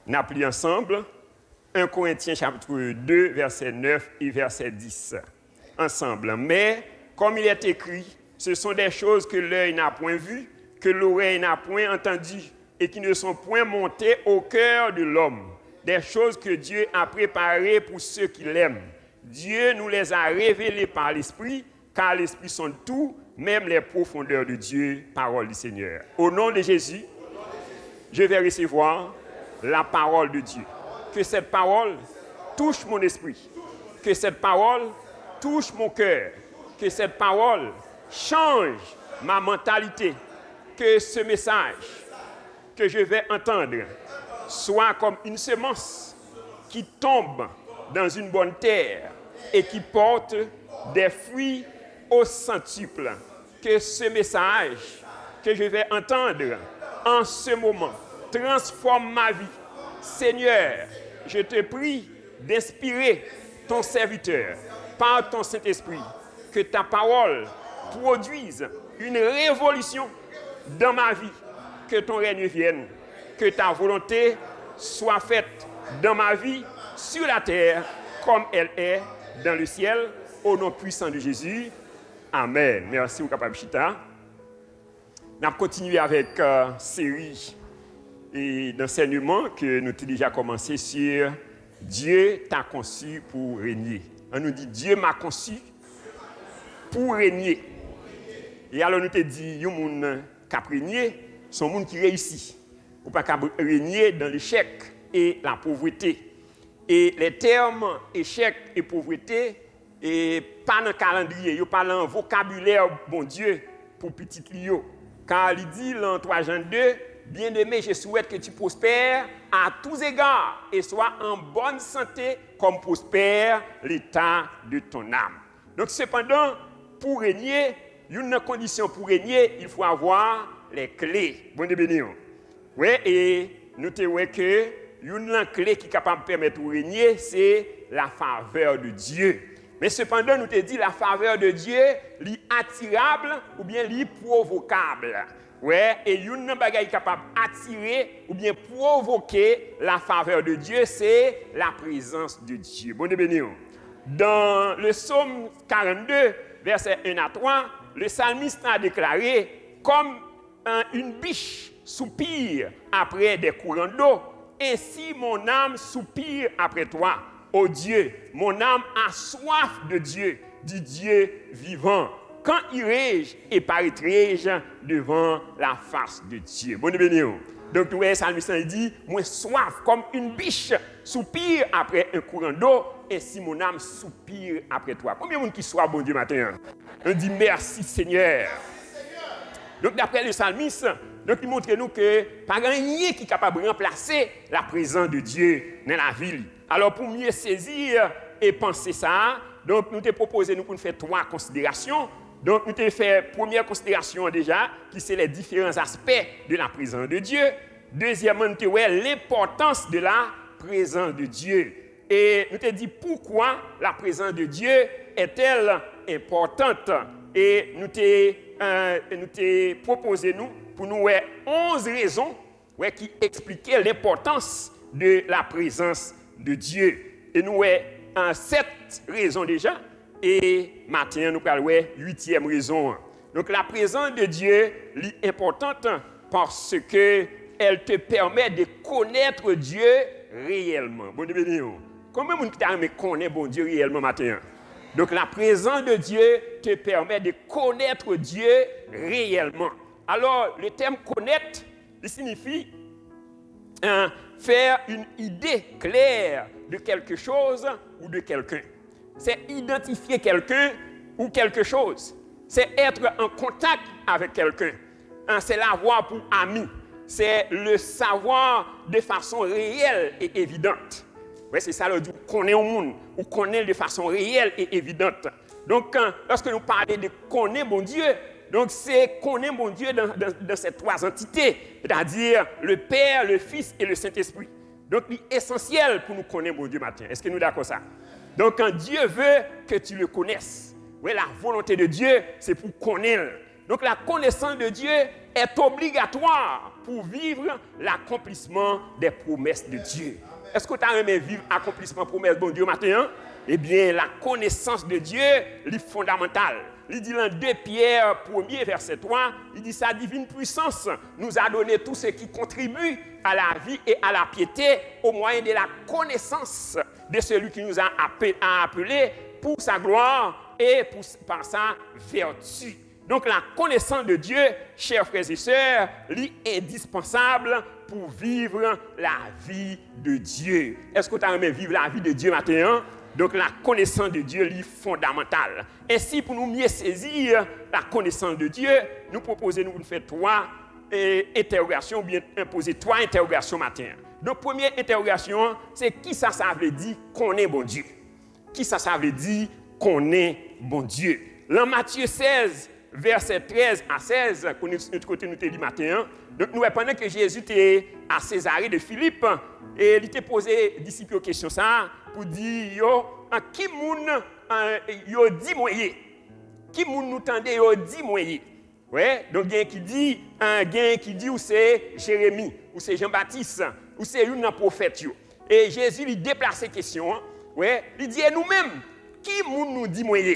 Nous avons lu ensemble 1 Corinthiens chapitre 2, verset 9 et verset 10. Ensemble. Mais, comme il est écrit, ce sont des choses que l'œil n'a point vues, que l'oreille n'a point entendues, et qui ne sont point montées au cœur de l'homme. Des choses que Dieu a préparées pour ceux qui l'aiment. Dieu nous les a révélées par l'Esprit, car l'Esprit sonde tout, même les profondeurs de Dieu, parole du Seigneur. Au nom de Jésus, je vais recevoir la parole de Dieu. Que cette parole touche mon esprit. Que cette parole touche mon cœur. Que cette parole change ma mentalité. Que ce message que je vais entendre soit comme une semence qui tombe dans une bonne terre et qui porte des fruits au centuple. Que ce message que je vais entendre en ce moment transforme ma vie. Seigneur, je te prie d'inspirer ton serviteur par ton Saint-Esprit, que ta parole produise une révolution dans ma vie, que ton règne vienne, que ta volonté soit faite dans ma vie, sur la terre, comme elle est dans le ciel, au nom puissant de Jésus. Amen. Merci, Oukapab Chita. Nous allons continuer avec une série d'enseignements que nous avons déjà commencé sur Dieu t'a conçu pour régner. On nous dit Dieu m'a conçu pour régner. Et alors nous te dit, il y a des gens qui régner, sont des gens qui réussissent. Ou pas régner dans l'échec et la pauvreté. Et les termes échec et pauvreté, et pas dans le calendrier, il pas dans le vocabulaire, bon Dieu, pour petit Lio. Car il dit dans 3 Jean 2, bien-aimé, je souhaite que tu prospères à tous égards et sois en bonne santé comme prospère l'état de ton âme. Donc cependant, pour régner, une condition pour régner, il faut avoir les clés. Bon béni. Oui, et nous te voyons que une clé qui est capable de permettre de régner, c'est la faveur de Dieu. Mais cependant, nous te dit la faveur de Dieu, est attirable ou bien est provocable. Ouais, et une bagaille capable d'attirer ou bien provoquer la faveur de Dieu, c'est la présence de Dieu. Bon béni. Dans le psaume 42, versets 1 à 3, le psalmiste a déclaré comme une biche soupire après des courants d'eau, ainsi mon âme soupire après toi. Ô Dieu, mon âme a soif de Dieu, du Dieu vivant. Quand irai-je et paraîtrai-je devant la face de Dieu? Bonne béni. Donc, tu vois, le psalmiste dit, moi soif comme une biche soupire après un courant d'eau, ainsi mon âme soupire après toi. Combien de monde qui soit bon Dieu matin? On dit merci Seigneur. Donc, d'après le psalmiste, donc, il montre nous que pas rien qui est capable de remplacer la présence de Dieu dans la ville. Alors, pour mieux saisir et penser ça, donc, nous te proposons nous pour faire 3 considérations. Donc, nous te fait première considération déjà, qui c'est les différents aspects de la présence de Dieu. Deuxièmement, nous te voyons l'importance de la présence de Dieu. Et nous te dit pourquoi la présence de Dieu est-elle importante. Et nous te proposé nous pour nous 11 raisons qui expliquaient l'importance de la présence de Dieu. Et nous 7 raisons déjà. Et maintenant, nous allons 8e raison. Donc, la présence de Dieu est importante parce qu'elle te permet de connaître Dieu réellement. Bon Dieu, combien de gens connaissent bon Dieu réellement maintenant? Donc, la présence de Dieu te permet de connaître Dieu réellement. Alors, le terme connaître, il signifie faire une idée claire de quelque chose ou de quelqu'un. C'est identifier quelqu'un ou quelque chose. C'est être en contact avec quelqu'un. C'est l'avoir pour ami. C'est le savoir de façon réelle et évidente. Ouais, c'est ça, on connaît au monde, on connaît de façon réelle et évidente. Donc, lorsque nous parlons de connaître mon Dieu, donc c'est connaître mon Dieu dans ces 3 entités, c'est-à-dire le Père, le Fils et le Saint-Esprit. Donc, c'est essentiel pour nous connaître mon Dieu matin. Est-ce que nous sommes d'accord ça? Donc, quand Dieu veut que tu le connaisses, ouais, la volonté de Dieu, c'est pour connaître. Donc, la connaissance de Dieu est obligatoire pour vivre l'accomplissement des promesses de Dieu. Est-ce que tu as aimé vivre l'accomplissement des promesses de bon Dieu matin? Eh bien, la connaissance de Dieu est fondamentale. Il dit dans 2 Pierre 1er, verset 3, il dit sa divine puissance nous a donné tout ce qui contribue à la vie et à la piété au moyen de la connaissance de celui qui nous a appelés pour sa gloire et par sa vertu. Donc la connaissance de Dieu, chers frères et sœurs, est indispensable pour vivre la vie de Dieu. Est-ce que tu as aimé vivre la vie de Dieu maintenant? Donc la connaissance de Dieu est fondamentale. Ainsi, pour nous mieux saisir la connaissance de Dieu, nous proposons de faire 3 interrogations, ou bien imposer 3 interrogations matin. Donc première interrogation, c'est qui ça veut dire qu'on est bon Dieu? Qui ça veut dire qu'on est bon Dieu? Dans Matthieu 16, verset 13 à 16, côté nous te dit matin, donc nous pendant que Jésus était à Césarée de Philippe, et il t'a posé aux disciples une question ça pour dire yo qui moun yo dit moyen qui moun nous tendait yo dit moyen ouais donc il y a qui dit ou c'est Jérémie ou c'est Jean-Baptiste ou c'est une prophète yo et Jésus lui déplace question ouais il dit nous-mêmes qui moun nous dit moyen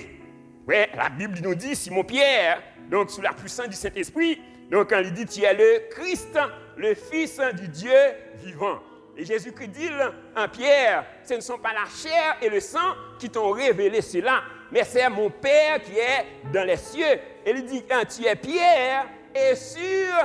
ouais la Bible nous dit Simon Pierre donc sous la puissance du Saint-Esprit donc quand il dit tu es le Christ le fils du Dieu vivant. Et Jésus-Christ dit en Pierre, ce ne sont pas la chair et le sang qui t'ont révélé cela, mais c'est mon Père qui est dans les cieux. Et il dit, tu es Pierre, et sur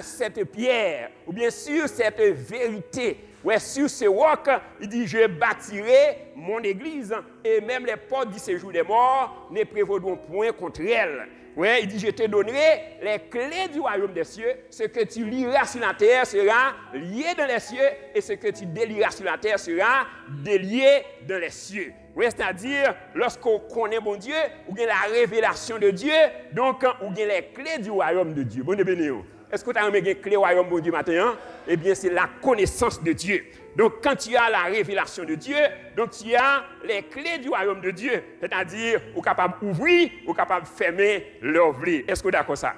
cette pierre, ou bien sur cette vérité, ouais, sur ce roc, il dit, je bâtirai mon église, et même les portes du séjour des morts ne prévaudront point contre elle. Ouais, il dit, je te donnerai les clés du royaume des cieux. Ce que tu lieras sur la terre sera lié dans les cieux, et ce que tu délieras sur la terre sera délié dans les cieux. Ouais, c'est-à-dire, lorsqu'on connaît mon Dieu, ou bien la révélation de Dieu, donc, ou bien les clés du royaume de Dieu. Bon, béni. Est-ce que tu as les clés du royaume de Dieu maintenant? Eh bien, c'est la connaissance de Dieu. Donc, quand tu as la révélation de Dieu, donc tu as les clés du royaume de Dieu. C'est-à-dire, tu es capable d'ouvrir, ou capable de fermer l'ouvrir. Est-ce que tu es d'accord ça?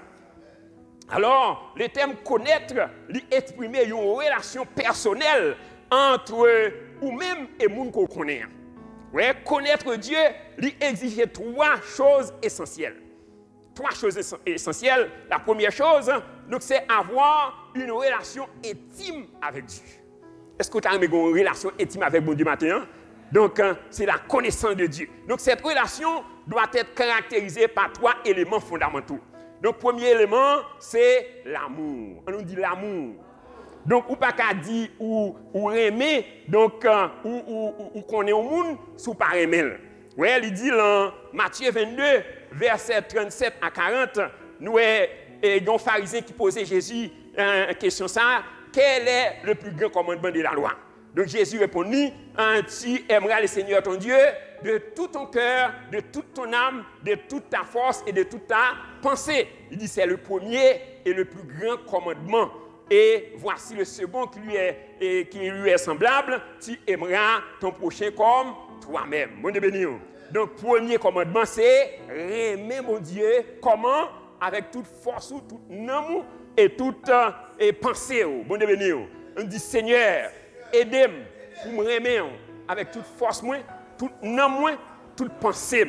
Alors, le terme connaître, lui exprimer une relation personnelle entre ou-même et le monde qu'on connaît. Ouais, connaître Dieu, lui exige 3 choses essentielles. 3 choses essentielles. La première chose, donc, c'est avoir une relation intime avec Dieu. Est-ce que tu as une relation intime avec mon Dieu matin? Donc, c'est la connaissance de Dieu. Donc, cette relation doit être caractérisée par 3 éléments fondamentaux. Donc, premier élément, c'est l'amour. On nous dit l'amour. Donc, ou pas qu'à dire ou aimer, donc, ou connaît au monde, sous pas aimer. Ouais, il dit dans Matthieu 22, versets 37 à 40, nous avons un pharisien qui posait Jésus une question ça, quel est le plus grand commandement de la loi? Donc Jésus répondit, tu aimeras le Seigneur ton Dieu de tout ton cœur, de toute ton âme, de toute ta force et de toute ta pensée. Il dit c'est le premier et le plus grand commandement. Et voici le second qui lui est semblable, tu aimeras ton prochain comme toi-même. Bon Dieu béni. Donc, premier commandement, c'est aimer mon Dieu. Comment? Avec toute force, tout amour et toute pensée. Bon Dieu béni. On dit, Seigneur, aidez-moi pour me aimer avec toute force, tout amour, toute pensée.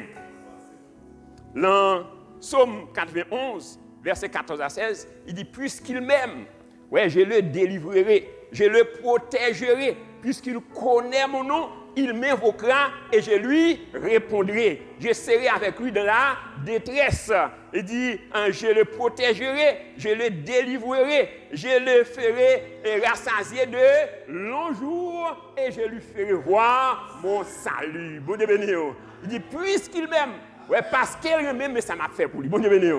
Dans Psaume 91, verset 14 à 16, il dit, puisqu'il m'aime, ouais, je le délivrerai, je le protégerai, puisqu'il connaît mon nom, il m'invoquera et je lui répondrai. Je serai avec lui dans la détresse. Il dit, je le protégerai, je le délivrerai, je le ferai rassasier de longs jours et je lui ferai voir mon salut. Bon Dieu béni. Il dit, puisqu'il m'aime, ouais, parce qu'il m'aime, mais ça m'a fait pour lui. Bon Dieu béni.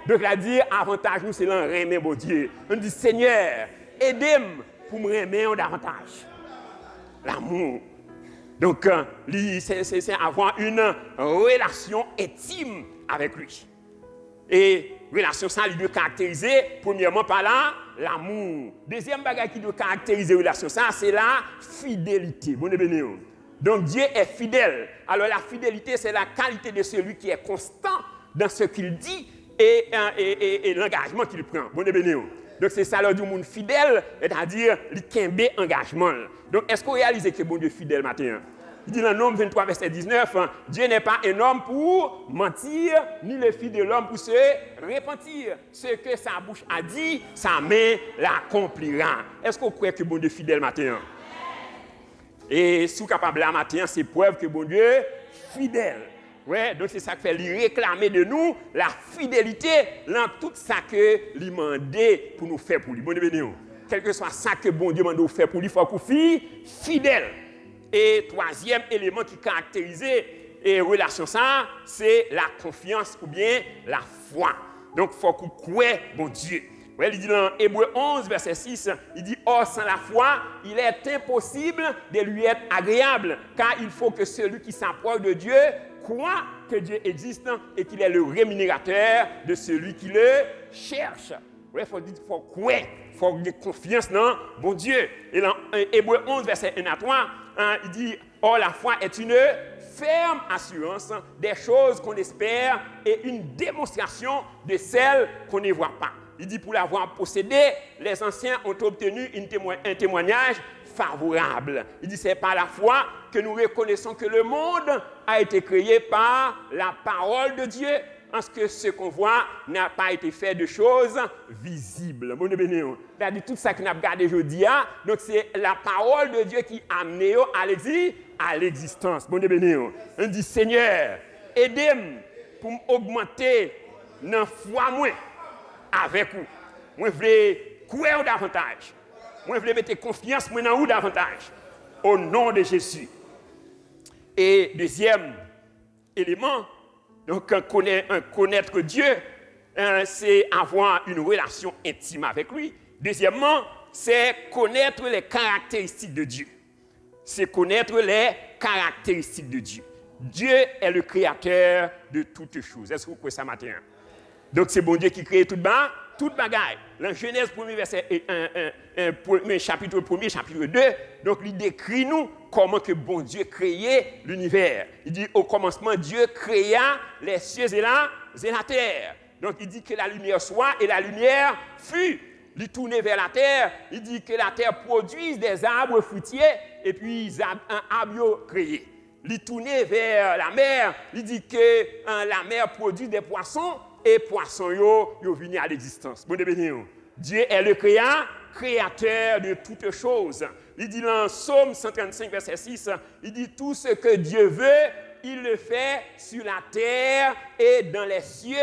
Donc, il a dit, avantage nous, c'est l'aimer, bon Dieu. On dit, Seigneur, aidez-moi pour me aimer davantage. L'amour. Donc, c'est avoir une relation intime avec lui. Et relation ça, il doit caractériser, premièrement, par l'amour. Deuxième bagage qui doit caractériser relation ça, c'est la fidélité. Bon béni. Donc, Dieu est fidèle. Alors, la fidélité, c'est la qualité de celui qui est constant dans ce qu'il dit et l'engagement qu'il prend. Bon béni. Donc c'est ça le du monde fidèle, c'est-à-dire il kembe engagement. Donc est-ce qu'on réalise que bon Dieu fidèle matin? Il dit dans Nombre 23 verset 19, Dieu n'est pas un homme pour mentir, ni le fils de l'homme pour se repentir. Ce que sa bouche a dit, sa main l'accomplira. Est-ce qu'on croit que bon Dieu fidèle matin? Et si vous êtes capable de matin, c'est preuve que bon Dieu est fidèle. Ouais, donc c'est ça qui fait lui réclamer de nous la fidélité dans tout ça que lui demandait pour nous faire pour lui. Bon Dieu béni. Quel que soit ça que bon Dieu demande de faire pour lui, il faut qu'on soit fidèle. Et troisième élément qui caractérise et relation ça, c'est la confiance ou bien la foi. Donc il faut qu'on croie bon Dieu. Ouais, il dit dans Hébreux 11 verset 6, il dit or sans la foi, il est impossible de lui être agréable, car il faut que celui qui s'approche de Dieu croit que Dieu existe et qu'il est le rémunérateur de celui qui le cherche. Il faut croire, il faut avoir confiance dans bon Dieu. Et dans Hébreux 11 verset 1 à 3, il dit or la foi est une ferme assurance des choses qu'on espère et une démonstration de celles qu'on ne voit pas. Il dit pour l'avoir possédé, les anciens ont obtenu un témoignage favorable. Il dit c'est par la foi que nous reconnaissons que le monde a été créé par la parole de Dieu, parce que ce qu'on voit n'a pas été fait de choses visibles. Bon béni. C'est-à-dire tout ça que nous avons regardé aujourd'hui, donc c'est la parole de Dieu qui a amené à l'existence. Bon béni. On dit Seigneur, aidez-moi pour augmenter dans foi moi avec vous. Moi je veux croire davantage. Moi je veux mettre confiance moi dans vous davantage. Au nom de Jésus. Et deuxième élément, donc connaître Dieu, c'est avoir une relation intime avec lui. Deuxièmement, c'est connaître les caractéristiques de Dieu. C'est connaître les caractéristiques de Dieu. Dieu est le créateur de toutes choses. Est-ce que vous croyez ça matin? Donc c'est bon Dieu qui crée toute bagaille. Dans Genèse 1er verset chapitre 1er, chapitre 2, donc il décrit nous comment que bon Dieu créait l'univers. Il dit au commencement Dieu créa les cieux et la terre. Donc il dit que la lumière soit et la lumière fut. Il tournait vers la terre, il dit que la terre produise des arbres fruitiers et puis un arbre créé. Il tournait vers la mer, il dit que la mer produit des poissons et poissons yo viennent à l'existence. Bon béni. Dieu est le créateur de toutes choses. Il dit dans Psaume 135 verset 6, il dit tout ce que Dieu veut, il le fait sur la terre et dans les cieux,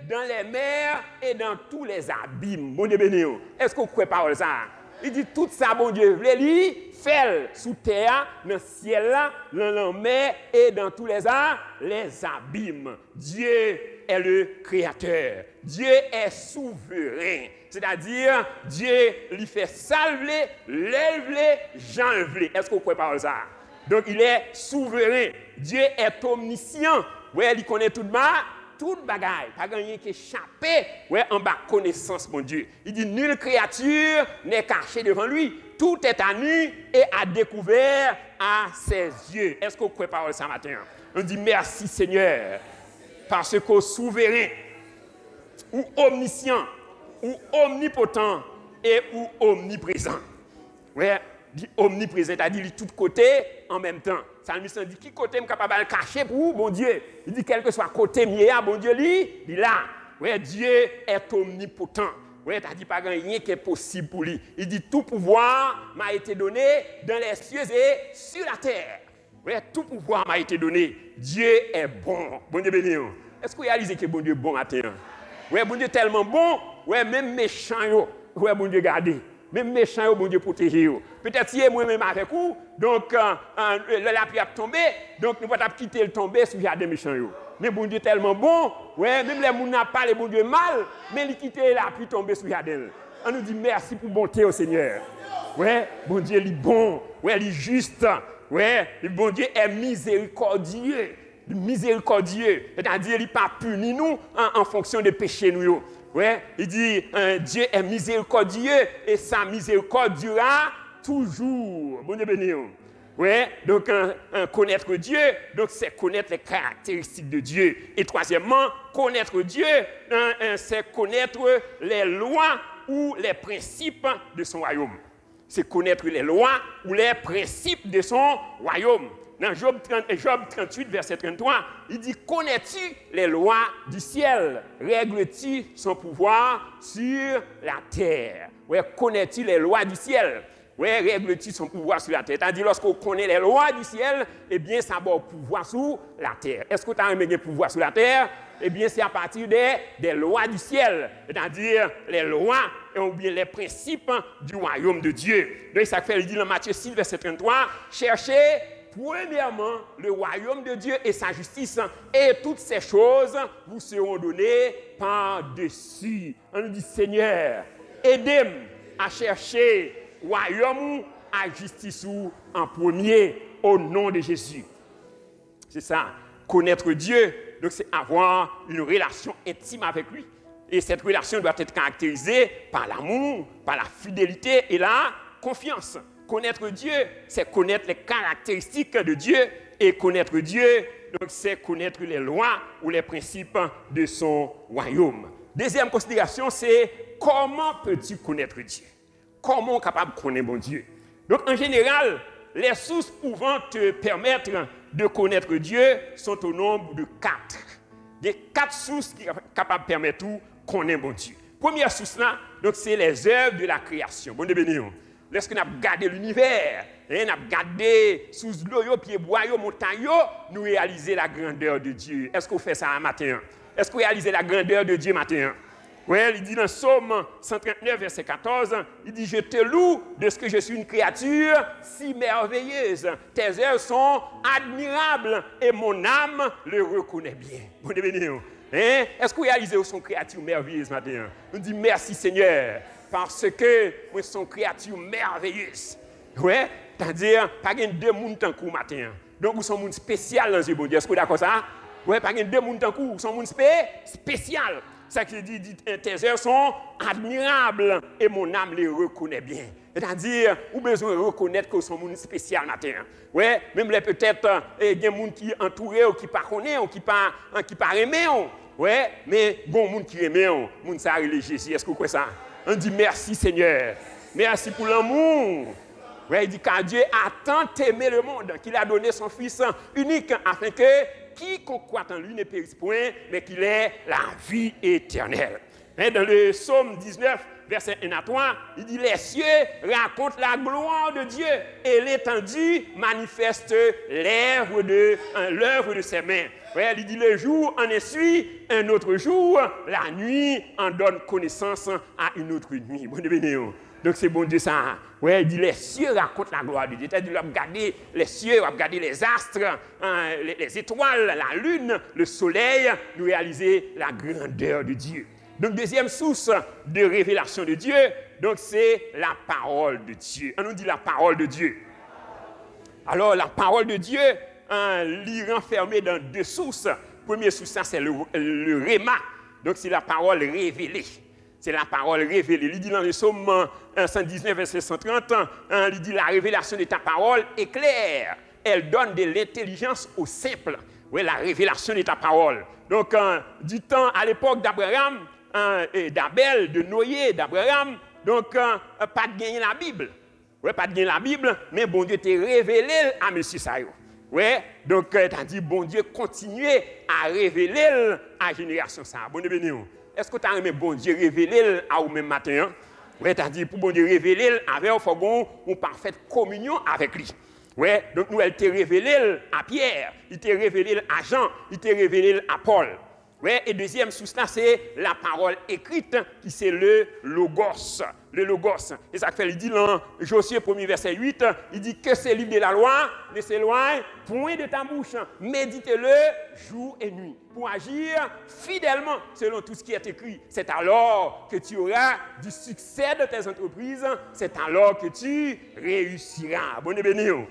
dans les mers et dans tous les abîmes. Bon Dieu béni. Est-ce que vous croyez parole ça? Il dit tout ça bon Dieu veut lui faire sous terre, dans le ciel dans la mer et dans tous les abîmes. Dieu est le créateur. Dieu est souverain. C'est-à-dire, Dieu lui fait salver, l'élever, j'enlever. Est-ce que vous croyez par ça? Donc, il est souverain. Dieu est omniscient. Ouais, il connaît toute bagaille. Pas rien qui échappé en bas connaissance, mon Dieu. Il dit, nulle créature n'est cachée devant lui. Tout est à nu et à découvert à ses yeux. Est-ce que vous croyez par ça matin? On dit, merci Seigneur. Parce qu'au souverain, ou omniscient, ou omnipotent, et ou omniprésent. Ouais, dit omniprésent, c'est-à-dire de tous côtés en même temps. Ça me dit qui côté est capable de cacher pour vous, bon Dieu. Il dit quel que soit côté mien, bon Dieu, il là. Ouais, Dieu est omnipotent. Ouais, c'est-à-dire pas rien qui est possible pour lui. Il dit tout pouvoir m'a été donné dans les cieux et sur la terre. Ouais, tout pouvoir m'a été donné. Dieu est bon. Bon Dieu béni. Est-ce que vous réalisez que bon Dieu est bon à terre? Ouais, bon Dieu est tellement bon. Ouais, même méchant, ouais, bon Dieu gardé. Même méchant, bon Dieu protégé. Peut-être si moi-même avec vous, donc la pluie a tombé, donc nous ne pouvons pas quitter le tomber sous les méchants. Mais bon Dieu est tellement bon, ouais, même les gens n'ont pas les bon Dieu mal, mais il quitte la pluie tomber sous les on nous dit merci pour bonté au Seigneur. Ouais, bon Dieu il est bon, ouais, il est juste. Ouais, le bon Dieu est miséricordieux. Miséricordieux, c'est-à-dire il n'est pas puni nous en fonction des péchés nous. Ouais, il dit Dieu est miséricordieux et sa miséricorde durera toujours. Bon Dieu béni. Ouais, donc connaître Dieu, donc c'est connaître les caractéristiques de Dieu. Et troisièmement, connaître Dieu, c'est connaître les lois ou les principes de son royaume. C'est connaître les lois ou les principes de son royaume. Dans Job 38, verset 33, il dit « Connais-tu les lois du ciel? Règles-tu son pouvoir sur la terre? » Ouais, connais-tu les lois du ciel? Ouais, règles-tu son pouvoir sur la terre? C'est-à-dire, lorsqu'on connaît les lois du ciel, eh bien, ça va pouvoir sur la terre. Est-ce que tu as un pouvoir sur la terre? Eh bien, c'est à partir des lois du ciel, c'est-à-dire les lois ou bien les principes du royaume de Dieu. Donc, ça fait, il dit dans Matthieu 6, verset 33, « Cherchez premièrement le royaume de Dieu et sa justice, et toutes ces choses vous seront données par-dessus. » On nous dit, Seigneur, aidez-moi à chercher le royaume à justice en premier, au nom de Jésus. C'est ça, connaître Dieu, donc c'est avoir une relation intime avec lui. Et cette relation doit être caractérisée par l'amour, par la fidélité et la confiance. Connaître Dieu, c'est connaître les caractéristiques de Dieu. Et connaître Dieu, donc c'est connaître les lois ou les principes de son royaume. Deuxième considération, c'est comment peux-tu connaître Dieu? Comment on est capable de connaître bon Dieu? Donc en général, les sources pouvant te permettre de connaître Dieu sont au nombre de 4. Des 4 sources qui sont capables de permettre de connaître bon Dieu. Première source là, donc c'est les œuvres de la création. Bon Dieu béni. Lorsque nous avons regardé l'univers, nous avons regardé sous l'eau, pieds bois, montagne, nous réalisons la grandeur de Dieu. Est-ce qu'on fait ça un matin? Est-ce qu'on réalise la grandeur de Dieu matin? Oui, il dit dans Psaume 139, verset 14, il dit « Je te loue de ce que je suis une créature si merveilleuse. Tes œuvres sont admirables et mon âme le reconnaît bien. » Bon Dieu béni. Est-ce que vous réalisez son créature merveilleuse ce matin? On dit merci Seigneur, parce que nous sommes créatures merveilleuses. Oui, c'est-à-dire, pas de deux personnes tant que matin. Donc, nous sommes un monde spécial dans ce bon Dieu. Est-ce que vous êtes d'accord ça? Oui, pas de deux personnes tant que nous sommes un monde spécial. Ça qui dit, tes œuvres sont admirables et mon âme les reconnaît bien. C'est-à-dire, vous avez besoin de reconnaître que vous sommes un monde spécial matin. Oui, même peut-être, il y a des gens qui sont entourés ou qui ne connaissent pas, ou qui ne pas aimés. Oui, mais bon, les gens qui aiment, les gens qui sont Jésus. Est-ce que vous croyez ça? On dit merci Seigneur. Merci pour l'amour. Oui, il dit car Dieu a tant aimé le monde qu'il a donné son Fils unique afin que quiconque croit en lui ne périsse point, mais qu'il ait la vie éternelle. Dans le psaume 19, verset 1 à 3, il dit « Les cieux racontent la gloire de Dieu et l'étendue manifeste l'œuvre de ses mains. » Ouais, il dit « Le jour en essuie un autre jour, la nuit en donne connaissance à une autre nuit. » Bon Dieu béni. Donc c'est bon Dieu ça. Ouais, il dit les cieux racontent la gloire de Dieu. C'est-à-dire, on va regarder les cieux, on va regarder les astres, les étoiles, la lune, le soleil, nous réaliser la grandeur de Dieu. Donc deuxième source de révélation de Dieu, donc c'est la parole de Dieu. On nous dit la parole de Dieu. Alors la parole de Dieu, l'y renfermée dans 2 sources. Première source, ça c'est le réma. Donc c'est la parole révélée. C'est la parole révélée. Il dit dans le psaume 119, verset 130, il dit la révélation de ta parole est claire. Elle donne de l'intelligence aux simples. Oui, la révélation de ta parole. Donc, du temps à l'époque d'Abraham, d'Abel, de Noé, d'Abraham, donc, pas de gagner la Bible. Oui, pas de gagner la Bible, mais bon Dieu t'a révélé à M. Sayo. Oui, donc, t'as dit, bon Dieu, continuez à révéler à la génération ça. Bon Dieu béni. Est-ce que tu as aimé bon Dieu révéler à vous-même matin? Hein? Oui, tu as dit pour bon Dieu révéler avec, il faut une parfaite communion avec lui. Oui, donc nous, elle t'a révélé à Pierre, il t'a révélé à Jean, il t'a révélé à Paul. Oui, et deuxième source là, c'est la parole écrite, qui c'est le Logos. Le Logos. Et ça fait, il dit dans Josué 1er verset 8, il dit que ce livre de la loi ne s'éloigne point de ta bouche. Médite-le jour et nuit pour agir fidèlement selon tout ce qui est écrit. C'est alors que tu auras du succès de tes entreprises. C'est alors que tu réussiras. Bonne béni.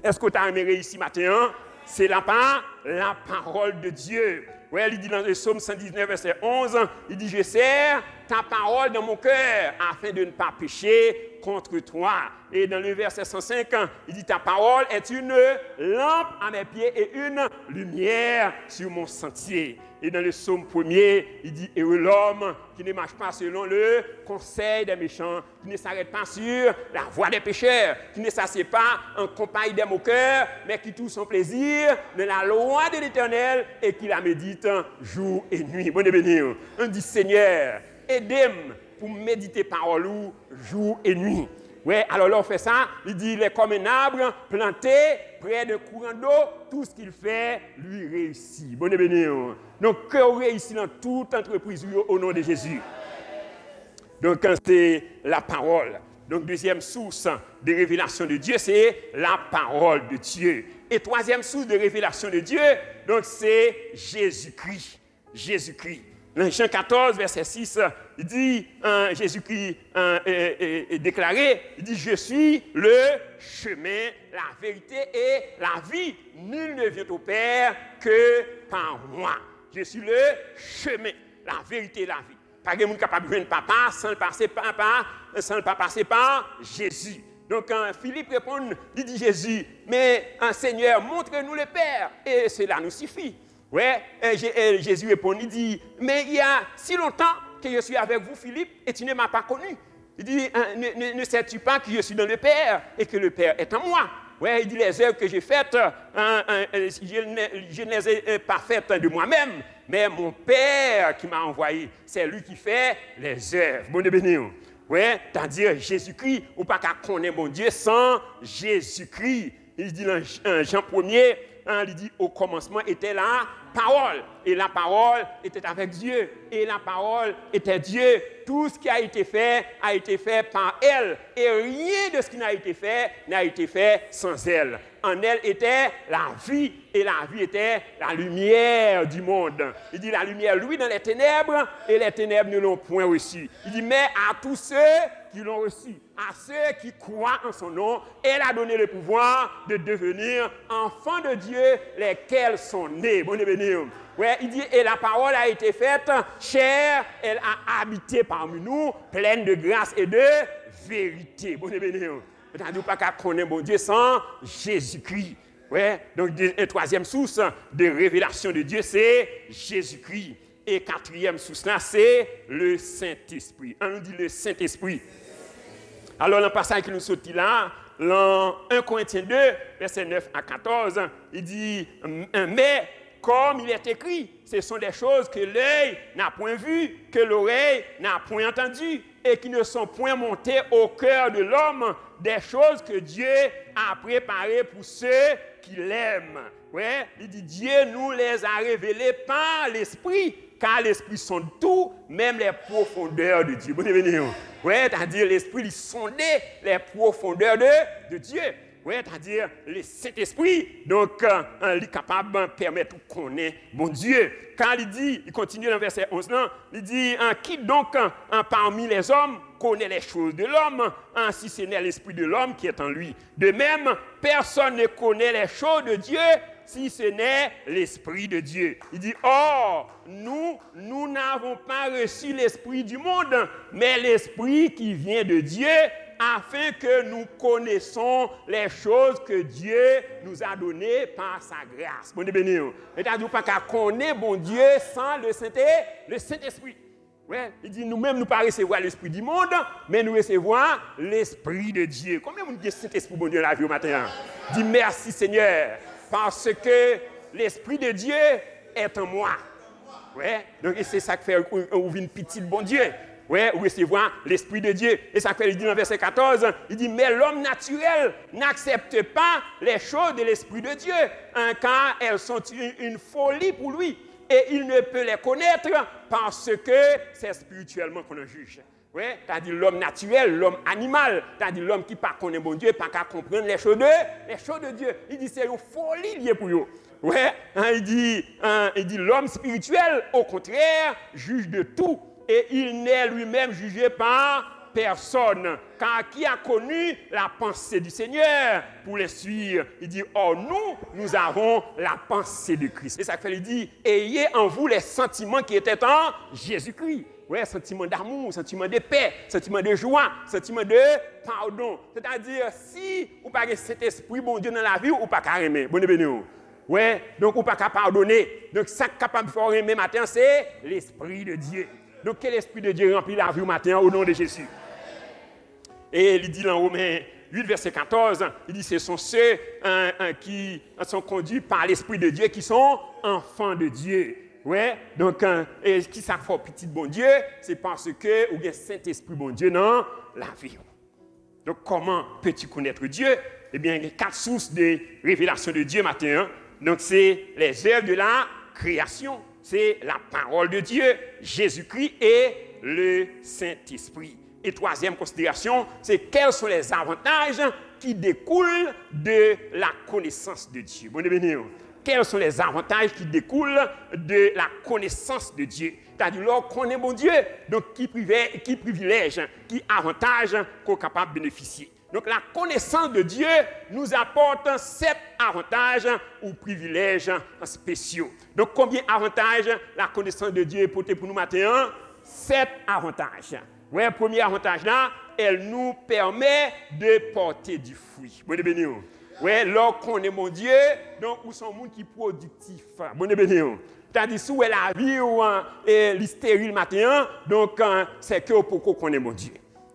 Est-ce que tu as aimé réussir matin? C'est la parole de Dieu. Ouais, il dit dans le psaume 119, verset 11, il dit « Je sers ta parole dans mon cœur, afin de ne pas pécher contre toi. Et dans le verset 105, il dit, ta parole est une lampe à mes pieds et une lumière sur mon sentier. Et dans le psaume 1er, il dit, heureux l'homme qui ne marche pas selon le conseil des méchants, qui ne s'arrête pas sur la voie des pécheurs, qui ne s'assied pas en compagnie des moqueurs, mais qui trouve son plaisir dans la loi de l'Éternel et qui la médite jour et nuit. Bon et béni. On dit, Seigneur, aidez-moi pour méditer parole jour et nuit. Ouais, alors là, on fait ça, il dit, il est comme un arbre planté près d'un courant d'eau, tout ce qu'il fait, lui réussit. Bon et béni. Donc, que réussit dans toute entreprise au nom de Jésus. Donc, c'est la parole. Donc, deuxième source de révélation de Dieu, c'est la parole de Dieu. Et troisième source de révélation de Dieu, donc, c'est Jésus-Christ. Jésus-Christ. Dans Jean 14, verset 6, il dit, Jésus-Christ est déclaré, il dit, je suis le chemin, la vérité et la vie. Nul ne vient au Père que par moi. Je suis le chemin, la vérité et la vie. Pas de monde capable de joindre papa sans le pas passer par Jésus. Donc, quand Philippe répond, il dit Jésus, mais Seigneur, montre-nous le Père, et cela nous suffit. Ouais, Jésus répond, il dit, mais il y a si longtemps que je suis avec vous, Philippe, et tu ne m'as pas connu. Il dit, ne sais-tu pas que je suis dans le Père et que le Père est en moi? Ouais, il dit, les œuvres que j'ai faites, je ne les ai pas faites de moi-même, mais mon Père qui m'a envoyé, c'est lui qui fait les œuvres. Bon de béni. Ouais, c'est-à-dire Jésus-Christ, ou pas qu'à connaître mon Dieu sans Jésus-Christ. Il dit dans Jean 1er, il dit, au commencement était la parole, et la parole était avec Dieu, et la parole était Dieu. Tout ce qui a été fait par elle, et rien de ce qui n'a été fait sans elle. En elle était la vie, et la vie était la lumière du monde. Il dit, la lumière, lui, dans les ténèbres, et les ténèbres ne l'ont point reçu. Il dit, mais à tous ceux qui l'ont reçu, à ceux qui croient en son nom, elle a donné le pouvoir de devenir enfants de Dieu, lesquels sont nés. Bon et béni. Ouais, il dit, et la parole a été faite chair, elle a habité parmi nous, pleine de grâce et de vérité. Bon et béni. C'est-à-dire pas qu'à connaître bon Dieu sans Jésus-Christ. Ouais, donc une troisième source de révélation de Dieu, c'est Jésus-Christ. Et quatrième source là, c'est le Saint-Esprit. On nous dit le Saint-Esprit. Alors, le passage qui nous sortit là, dans 1 Corinthiens 2, versets 9 à 14, il dit, mais comme il est écrit, ce sont des choses que l'œil n'a point vues, que l'oreille n'a point entendues, et qui ne sont point montées au cœur de l'homme, des choses que Dieu a préparées pour ceux qui l'aiment. Ouais, il dit, Dieu nous les a révélées par l'Esprit, car l'Esprit sonde tout, même les profondeurs de Dieu. Bon, ouais, c'est-à-dire l'Esprit il sondait les profondeurs de Dieu. Ouais, c'est-à-dire le Saint-Esprit, donc, il est capable de permettre de connaître bon Dieu. Quand il continue dans le verset 11, là, il dit, qui donc parmi les hommes connaît les choses de l'homme, si ce n'est l'Esprit de l'homme qui est en lui. De même, personne ne connaît les choses de Dieu, si ce n'est l'Esprit de Dieu. Il dit, or, nous n'avons pas reçu l'Esprit du monde, mais l'Esprit qui vient de Dieu, afin que nous connaissons les choses que Dieu nous a données par sa grâce. Bon, béni. C'est-à-dire pas qu'à connaître bon Dieu sans le Saint-Esprit. Ouais, il dit, nous-mêmes, nous ne pas recevoir l'Esprit du monde, mais nous recevons l'Esprit de Dieu. Combien vous dites Saint-Esprit, bon Dieu, la vie au matin? Dis merci, Seigneur, parce que l'Esprit de Dieu est en moi. Ouais, donc c'est ça qui fait ouvrir une petite bon Dieu. Ouais, ou recevoir l'Esprit de Dieu. Et ça fait, il dit dans verset 14, il dit, mais l'homme naturel n'accepte pas les choses de l'Esprit de Dieu, car elles sont une folie pour lui. Et il ne peut les connaître parce que c'est spirituellement qu'on en juge. Ouais, c'est-à-dire l'homme naturel, l'homme animal, c'est-à-dire l'homme qui ne connaît bon Dieu, pas qu'à comprendre les choses de Dieu. Il dit, c'est une folie liée pour eux. Ouais, il dit l'homme spirituel, au contraire, juge de tout. Et il n'est lui-même jugé par personne. Car qui a connu la pensée du Seigneur pour les suivre? Il dit, oh, nous avons la pensée de Christ. Et ça fait, il dit, ayez en vous les sentiments qui étaient en Jésus-Christ. Ouais, sentiment d'amour, sentiment de paix, sentiment de joie, sentiment de pardon. C'est-à-dire, si ou pas cet esprit, bon Dieu, dans la vie, ou pas qu'à aimer. Bonne béni. Ouais, donc ou pas qu'à pardonner. Donc, ça capable de faire aimer matin, c'est l'esprit de Dieu. Donc, quel esprit de Dieu remplit la vie matin au nom de Jésus? Et il dit dans Romains 8, verset 14, il dit ce sont ceux qui sont conduits par l'esprit de Dieu qui sont enfants de Dieu. Ouais, donc, et qui ça fait petit bon Dieu, c'est parce que ou bien Saint-Esprit bon Dieu dans la vie. Donc, comment peux-tu connaître Dieu? Eh bien, il y a 4 sources de révélation de Dieu matin. Donc, c'est les œuvres de la création, c'est la parole de Dieu, Jésus-Christ et le Saint-Esprit. Et troisième considération, c'est quels sont les avantages qui découlent de la connaissance de Dieu. Bon, quels sont les avantages qui découlent de la connaissance de Dieu? C'est-à-dire, lorsqu'on est bon Dieu, donc qui privilège, qui avantage qu'on est capable de bénéficier. Donc, la connaissance de Dieu nous apporte 7 avantages ou privilèges spéciaux. Donc, combien d'avantages la connaissance de Dieu est portée pour nous matin? 7 avantages. Ouais, premier avantage là, elle nous permet de porter du fruit. Bonne béni. Ouais, lorsqu'on est mon Dieu, donc où sont monde qui productif. Bonne béni. C'est-à-dire si la vie ou l'hystérie le matin, donc c'est que pour qu'on est mon Dieu.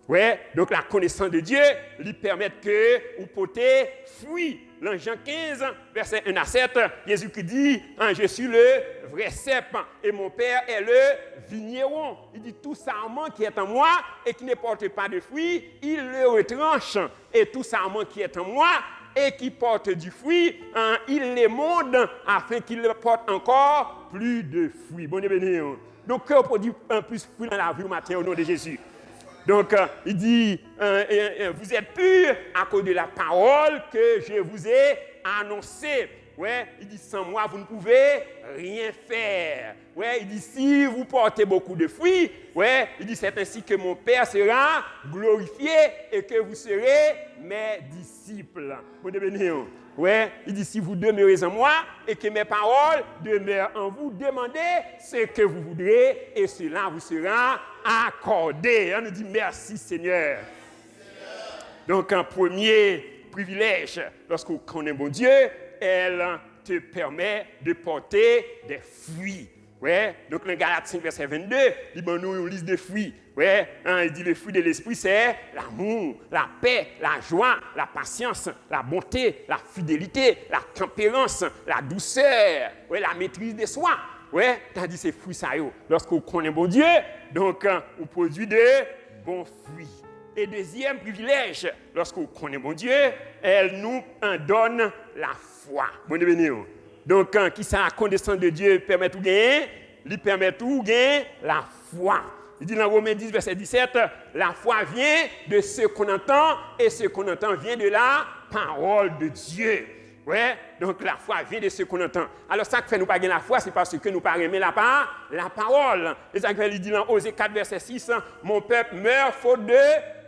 Ouais, donc la connaissance de Dieu lui permet que vous portez fruit. Dans Jean 15, verset 1 à 7, Jésus qui dit, je suis le vrai cep et mon Père est le vigneron. Il dit, tout sarment qui est en moi et qui ne porte pas de fruit, il le retranche. Et tout sarment qui est en moi et qui porte du fruit, il l'émonde afin qu'il porte encore plus de fruits. Bon béni. Donc, que produit plus de fruits dans la vie matin au nom de Jésus. Donc, il dit, vous êtes purs à cause de la parole que je vous ai annoncée. Ouais, il dit, sans moi, vous ne pouvez rien faire. Ouais, il dit, si vous portez beaucoup de fruits, ouais, il dit, c'est ainsi que mon Père sera glorifié et que vous serez mes disciples. Vous devez ouais, il dit, si vous demeurez en moi et que mes paroles demeurent en vous, demandez ce que vous voudrez et cela vous sera accordé. On nous dit, merci Seigneur. Donc, un premier privilège, lorsqu'on connaît mon Dieu, elle te permet de porter des fruits. Ouais, donc le Galates 5, verset 22, il nous une liste de fruits. Ouais, il dit le fruit de l'esprit, c'est l'amour, la paix, la joie, la patience, la bonté, la fidélité, la tempérance, la douceur, ouais, la maîtrise de soi. Ouais, t'as dit ces fruits ça yo. Lorsqu'on connaît bon Dieu, donc on produit de bons fruits. Et deuxième privilège, lorsqu'on connaît mon Dieu, elle nous donne la foi. Bon béni. Donc, qui ça la connaissance de Dieu permet tout gagner, lui permet tout gagner la foi. Il dit dans Romains 10, verset 17, la foi vient de ce qu'on entend et ce qu'on entend vient de la parole de Dieu. Ouais, donc la foi vient de ce qu'on entend. Alors, ça qui fait nous pas gagner la foi, c'est parce que nous pas aimer la parole. Et ça qui dit dans Osée 4, verset 6, mon peuple meurt faute de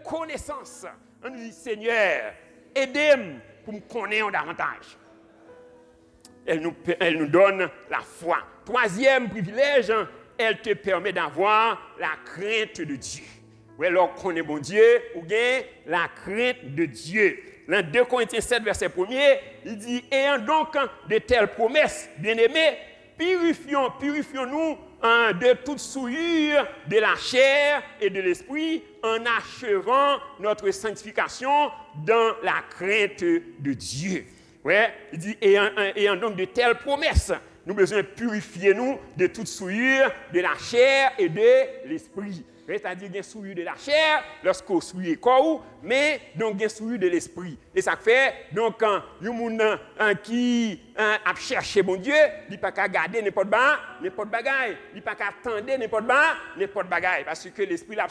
connaissance. On nous dit, Seigneur, aidez-moi pour me connaître davantage. Elle nous donne la foi. Troisième privilège, elle te permet d'avoir la crainte de Dieu. Oui, alors qu'on est bon Dieu, ou bien la crainte de Dieu. Dans 2 Corinthiens 7, verset 1er, il dit, ayant donc de telles promesses, bien-aimés, purifions-nous de toute souillure de la chair et de l'esprit en achevant notre sanctification dans la crainte de Dieu. Ouais, il dit, ayant donc de telles promesses, nous avons besoin de purifier nous de toute souillure de la chair et de l'esprit. C'est-à-dire qu'il y a une souillure de la chair lorsqu'on souille le corps, mais donc il y a une souillure de l'esprit. Et ça fait, donc, il y a des gens qui a cherché bon Dieu, il ne peut pas garder n'importe bagaille, il ne peut pas attendre n'importe bagaille, parce que l'esprit l'a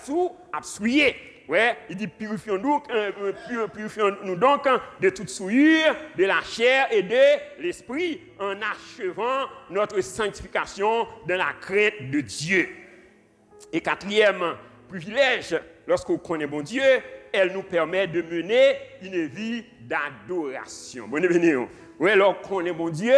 souillé. Ouais, il dit purifions-nous donc de toute souillure de la chair et de l'esprit en achevant notre sanctification dans la crainte de Dieu. Et quatrième privilège, lorsqu'on connaît bon Dieu, elle nous permet de mener une vie d'adoration. Bonne bienvenue. Oui, lorsqu'on connaît bon Dieu,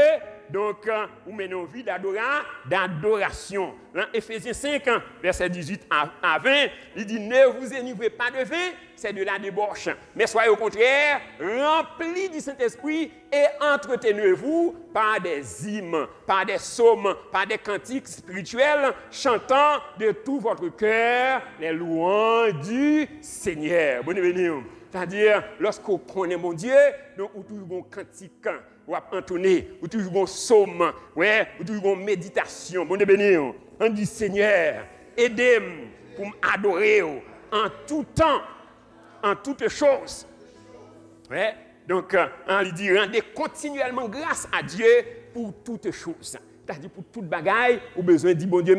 donc, vous menez une vie d'adoration. Dans Éphésiens 5, verset 18 à 20, il dit, ne vous enivrez pas de vin, c'est de la débauche. Mais soyez au contraire remplis du Saint-Esprit et entretenez-vous par des hymnes, par des psaumes, par des cantiques spirituels, chantant de tout votre cœur les louanges du Seigneur. Bonne venue. C'est-à-dire, lorsqu'on connaît mon Dieu, donc on trouve un cantique, on va entonner, on trouve un psaume, ouais, on trouve une méditation. Bonne venue. On dit Seigneur, aidez-moi pour m'adorer en tout temps, en toutes choses. Ouais. Donc, on lui dit, rendez continuellement grâce à Dieu pour toutes choses. C'est-à-dire, pour toute bagaille, on a besoin de dire, bon Dieu,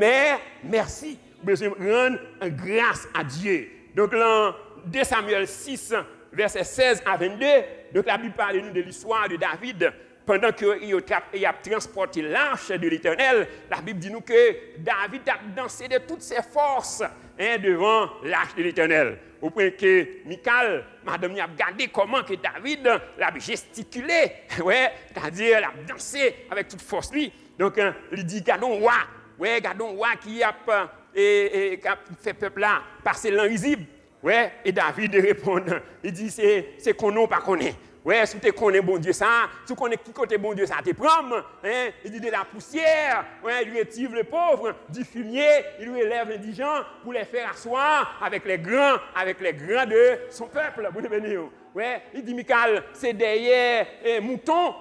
merci. On a besoin de rendre grâce à Dieu. Donc, là, 2 Samuel 6, versets 16 à 22, donc la Bible parle nous de l'histoire de David. Pendant qu'il a transporté l'arche de l'Éternel, la Bible dit nous que David a dansé de toutes ses forces devant l'arche de l'Éternel. Au point que Michal, madame, a regardé comment que David l'a gesticulé, ouais, c'est-à-dire l'a dansé avec toute force lui. Donc il dit gardons roi qui a fait peuple là passer l'invisible. Ouais, et David répond, il dit c'est qu'on n'a pas connaît. Ouais, si tu connais bon Dieu ça, si tu connais qui côté bon Dieu ça te prend, hein, il dit de la poussière, ouais, il lui retire les pauvres, du fumier, il lui élève les indigents pour les faire asseoir avec les grands de son peuple. Vous venez, ouais, il dit Michal, c'est derrière mouton,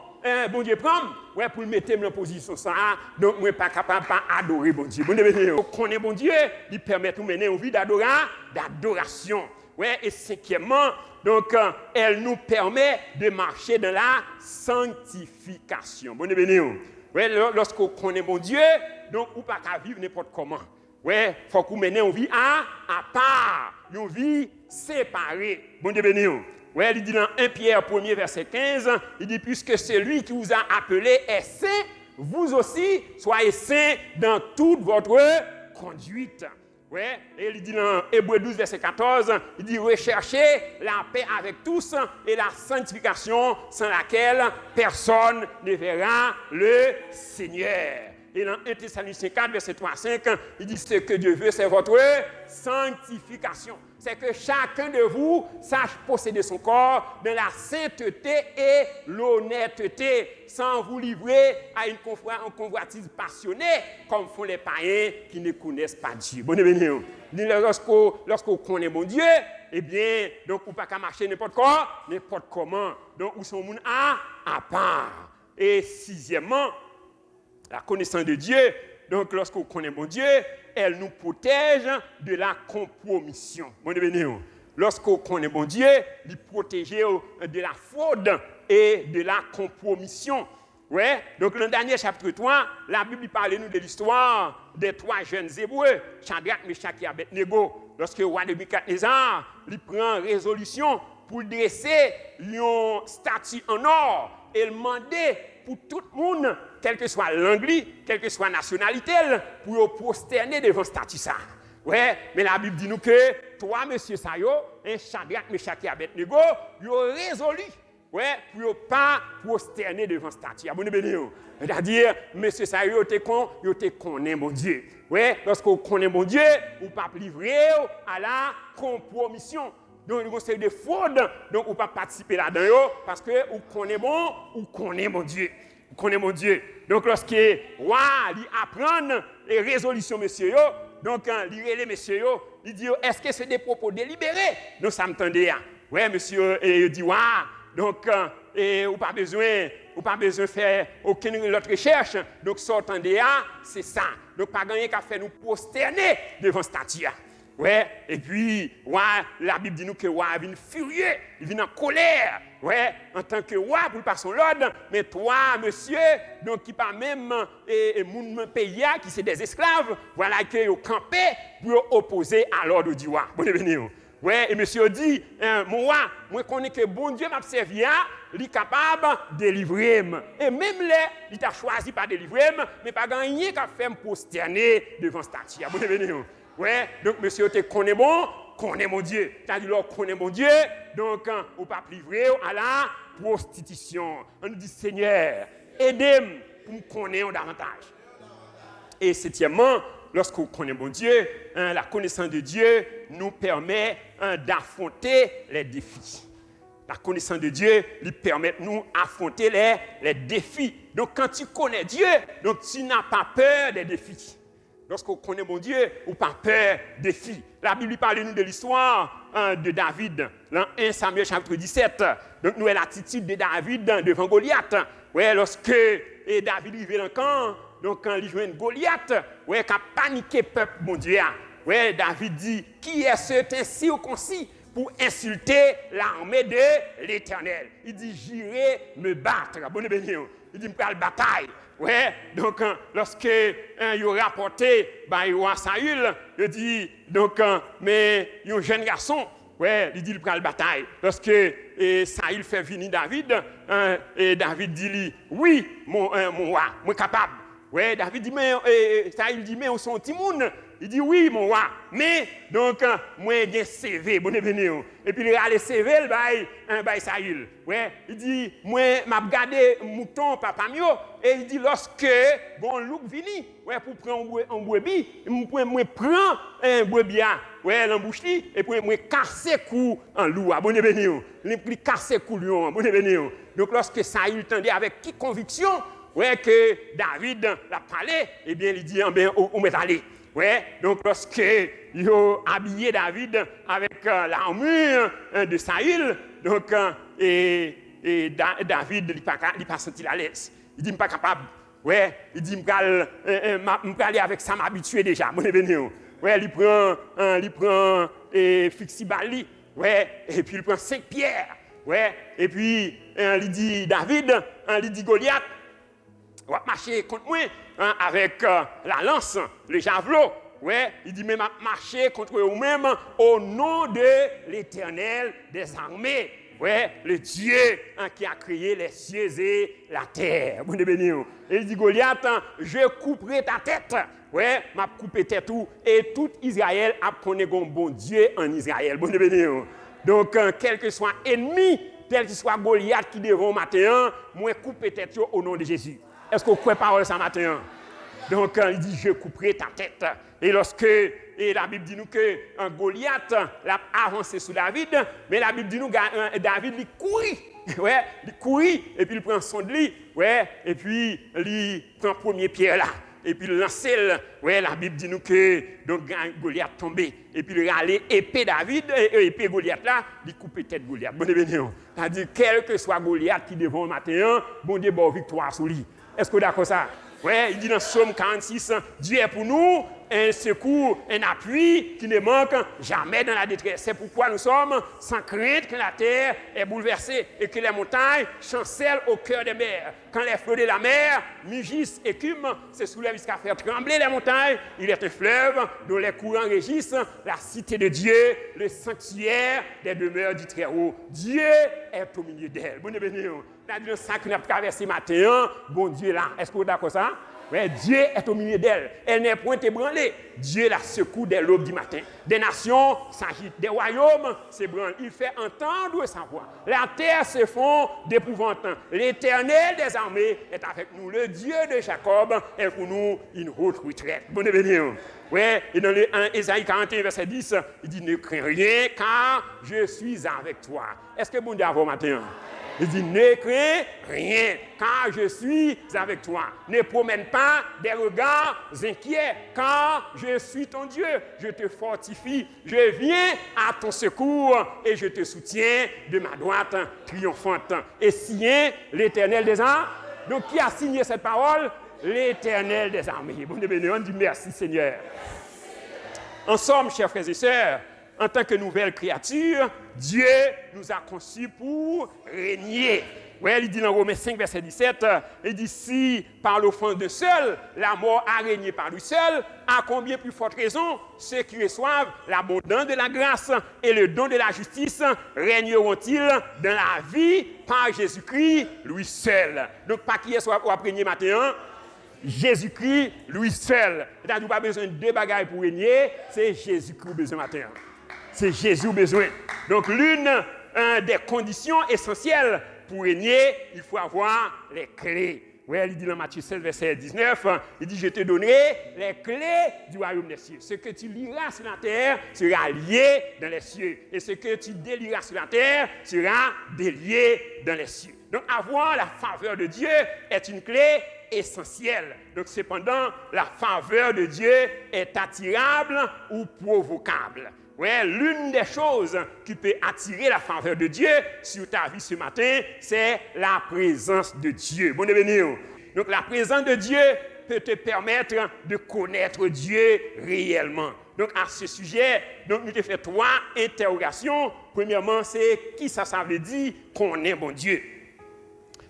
bon Dieu prend, ouais, pour le mettre en position ça, donc moi pas capable d'adorer bon Dieu. Vous venez, connaît bon Dieu, il permet de mener une vie d'adoration. Ouais, et cinquièmement, donc, elle nous permet de marcher dans la sanctification. Bonne bénédiction. Ouais, lorsqu'on connaît mon Dieu, donc, on ne peut pas vivre n'importe comment. Ouais, il faut qu'on mène une vie à part, une vie séparée. Bonne bénédiction. Ouais, il dit dans 1 Pierre 1er, verset 15, il dit, puisque celui qui vous a appelé est saint, vous aussi soyez saints dans toute votre conduite. Ouais, et il dit dans Hébreux 12, verset 14, il dit recherchez la paix avec tous et la sanctification sans laquelle personne ne verra le Seigneur. Et dans 1 Thessaloniciens 4, verset 3 à 5, il dit ce que Dieu veut, c'est votre sanctification. C'est que chacun de vous sache posséder son corps dans la sainteté et l'honnêteté, sans vous livrer à une convoitise passionnée, comme font les païens qui ne connaissent pas Dieu. Bonne bénédiction. Lorsqu'on connaît mon Dieu, eh bien, donc on ne peut pas marcher n'importe quoi, n'importe comment. Donc, où sont les gens à part. Et sixièmement, la connaissance de Dieu, donc lorsqu'on connaît mon Dieu, elle nous protège de la compromission. Lorsqu'on connaît mon Dieu, il protège de la fraude et de la compromission. Ouais. Donc, dans le dernier chapitre 3, la Bible parle nous de l'histoire des 3 jeunes Hébreux, Shadrach, Meshach et Abednego. Lorsque le roi de Nebuchadnezzar lui prend résolution pour dresser une statue en or et demander pour tout le monde, quel que soit l'anglais, quelle que soit la nationalité, pour prosterner devant statue ça. Ouais, mais la Bible dit nous que toi, monsieur Sayo, Shadrach, Meshach et Abednego, ils ont résolu, ouais, pour ne pas prosterner devant statue. C'est-à-dire, monsieur Sayo, vous te connaissez mon Dieu. Ouais, lorsqu'on connaît mon Dieu, vous ne pouvez pas livrer à la compromission. Donc, il y a une série de fraudes, donc on ne peut pas participer là-dedans parce que vous connaissez mon Dieu. Vous connaissez mon Dieu. Donc, lorsque roi apprend les résolutions, monsieur, donc, il les messieurs, il dit, est-ce que c'est des propos délibérés? Donc, ça me tendait. Oui, monsieur, et il dit, donc, vous n'avez pas besoin de faire aucune autre recherche. Donc, sortant de là, c'est ça. Donc, pas gagner qu'à faire nous prosterner devant statue. Ouais, et puis, la Bible dit nous que roi vient furieux, il vient en colère, ouais, en tant que roi pour passer son l'ordre, mais toi, monsieur, donc qui pas même mon pays qui c'est des esclaves, voilà que vous campez pour opposer à l'ordre du roi. Bonne venue. Ouais, et monsieur dit, mon roi, moi connais que bon Dieu m'a servi, il est capable de délivrer. Et même là, il t'a choisi pas délivrer, mais pas gagner qu'à faire me prosterner devant statue. Bonne venue. Ouais, donc monsieur te connaît mon Dieu. C'est-à-dire, connaît mon Dieu, donc on ne peut pas livrer à la prostitution. On nous dit, Seigneur, aidez-moi pour nous connaître davantage. Et septièmement, lorsqu'on connaît mon Dieu, la connaissance de Dieu nous permet d'affronter les défis. La connaissance de Dieu lui permet de nous affronter les défis. Donc quand tu connais Dieu, donc tu n'as pas peur des défis. Lorsqu'on connaît mon Dieu, on n'a pas peur des défis. La Bible parle nous de l'histoire de David, dans 1 Samuel chapitre 17. Donc nous avons l'attitude de David devant Goliath. Ouais, lorsque David arrive dans le camp, donc quand il joue Goliath, ouais, qui a paniqué le peuple, mon Dieu. Ouais, David dit, qui est cet incirconcis pour insulter l'armée de l'Éternel? Il dit, j'irai me battre. Bonne béni. Il dit, me faire la bataille. Ouais, donc lorsque il a rapporté au roi Saül, il dit, donc, mais un jeune garçon, ouais, il dit, il prend la bataille. Lorsque Saül fait venir David, et David dit, oui, mon roi, moi capable. Ouais, David dit, mais Saül dit, mais on sont timoun. Il dit, oui, mon roi, mais, donc, moi, j'ai un CV, bonne béni. Et puis, il a le CV, il Saül. Ouais, il dit, moi, m'a regardé mouton, papa mio, et il dit, lorsque, bon, Luc vini, ouais, pour prendre un brebis, moi, prends un brebis, ouais, l'embouche, et puis, moi, casser cou en loup, bonne béni. Il casse cou lion, bonne béni. Donc, lorsque Saül tendait avec qui conviction, ouais, que David l'a parlé, eh bien, il dit, on m'est allé. Ouais, donc lorsque ils ont habillé David avec l'armure de Saül, donc David il pas senti la laisse. Il dit, je ne suis pas capable. Ouais, il dit, je vais aller avec ça, m'habituer déjà. Bon, ouais, il prend Fixibali, ouais, et puis il prend 5 pierres. Ouais, et puis il dit, David, il dit, Goliath, on va marcher contre moi avec la lance, le javelot. Ouais, il dit, mais marcher contre vous-même au nom de l'Éternel des armées. Ouais, le Dieu qui a créé les cieux et la terre. Bon, béni. Et il dit, Goliath, je couperai ta tête. Ouais, m'a coupé tête tout. Et tout Israël a connu un bon Dieu en Israël. Bon, béni. Donc, quel que soit ennemi, tel que soit Goliath qui devant matin, moi couper tête au nom de Jésus. Est-ce que vous croyez parole ça matin? Donc, il dit, je couperai ta tête. Et lorsque la Bible dit nous que Goliath l'a avancé sur David, mais la Bible dit nous que David il courit. Ouais, il courit, et puis il prend son lit, ouais, et puis il prend la première pierre là. Et puis il lance, ouais, la Bible dit nous que donc Goliath tombé. Et puis il a allé épée David, épée Goliath là, il coupe tête Goliath. Bon Dieu, c'est-à-dire quel que soit Goliath qui devant le matin, bon Dieu, bon victoire sur lui. Est-ce que vous êtes d'accord ça? Ouais, il dit dans Psaume 46, Dieu est pour nous un secours, un appui qui ne manque jamais dans la détresse. C'est pourquoi nous sommes sans crainte que la terre est bouleversée et que les montagnes chancellent au cœur des mers. Quand les flots de la mer mugissent, écument, se soulèvent jusqu'à faire trembler les montagnes. Il est un fleuve dont les courants régissent la cité de Dieu, le sanctuaire des demeures du Très-Haut. Dieu est au milieu d'elle. Bonne béni. Dans ça que nous avons traversé matin, bon Dieu là. Est-ce que vous êtes d'accord ça? Ouais, Dieu est au milieu d'elle. Elle n'est point ébranlée. Dieu la secoue dès l'aube du matin. Des nations s'agitent, des royaumes s'ébranlent. Il fait entendre sa voix. La terre se fond d'épouvante. L'Éternel des armées est avec nous. Le Dieu de Jacob est pour nous une haute retraite. Bonne béni. Ouais, et dans Ésaïe 41, verset 10, il dit, ne crains rien car je suis avec toi. Est-ce que bon Dieu a vos matin? Il dit, ne crains rien, car je suis avec toi. Ne promène pas des regards inquiets, car je suis ton Dieu. Je te fortifie, je viens à ton secours et je te soutiens de ma droite triomphante. Et signé l'Éternel des armées. Donc, qui a signé cette parole? L'Éternel des armées. Bon Dieu, on dit merci Seigneur. En somme, chers frères et sœurs, en tant que nouvelle créature, Dieu nous a conçus pour régner. Ouais, il dit dans Romains 5, verset 17, il dit, si par l'offense de seul, la mort a régné par lui seul, à combien plus forte raison, ceux qui reçoivent l'abondance de la grâce et le don de la justice régneront-ils dans la vie par Jésus-Christ, lui seul. Donc, pas qui est soit au régner matin, Jésus-Christ, lui seul. C'est-à-dire, pas besoin de deux bagailles pour régner, c'est Jésus-Christ besoin matin. C'est Jésus besoin. Donc, l'une des conditions essentielles pour régner, il faut avoir les clés. Ouais, il dit dans Matthieu 16, verset 19, il dit, je te donnerai les clés du royaume des cieux. Ce que tu liras sur la terre sera lié dans les cieux. Et ce que tu délieras sur la terre sera délié dans les cieux. Donc, avoir la faveur de Dieu est une clé essentielle. Donc, cependant, la faveur de Dieu est attirable ou provocable. Ouais, l'une des choses qui peut attirer la faveur de Dieu sur ta vie ce matin, c'est la présence de Dieu. Bon devenir. Donc, la présence de Dieu peut te permettre de connaître Dieu réellement. Donc, à ce sujet, donc, nous te fait 3 interrogations. Premièrement, c'est qui ça veut dire qu'on est bon Dieu.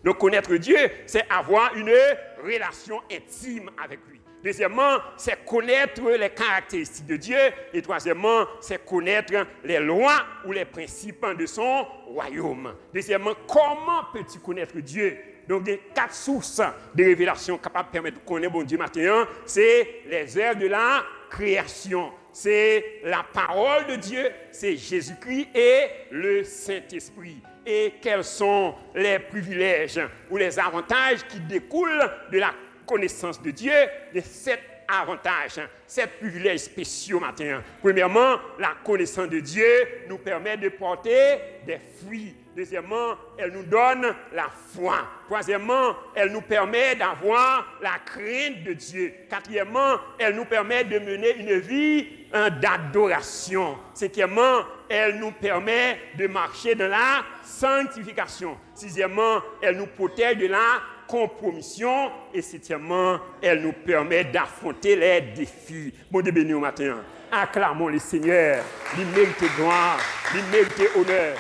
Donc, connaître Dieu, c'est avoir une relation intime avec lui. Deuxièmement, c'est connaître les caractéristiques de Dieu. Et troisièmement, c'est connaître les lois ou les principes de son royaume. Deuxièmement, comment peux-tu connaître Dieu? Donc, il y a 4 sources de révélation capables de permettre de connaître bon Dieu maintenant. C'est les œuvres de la création. C'est la parole de Dieu, c'est Jésus-Christ et le Saint-Esprit. Et quels sont les privilèges ou les avantages qui découlent de la connaissance de Dieu, de 7 avantages, 7 privilèges spéciaux matin. Premièrement, la connaissance de Dieu nous permet de porter des fruits. Deuxièmement, elle nous donne la foi. Troisièmement, elle nous permet d'avoir la crainte de Dieu. Quatrièmement, elle nous permet de mener une vie d'adoration. Cinquièmement, elle nous permet de marcher dans la sanctification. Sixièmement, elle nous protège de la compromission. Et septièmement, elle nous permet d'affronter les défis. Bon Dieu béni au matin. Acclamons le Seigneur. Il mérite gloire, il mérite honneur.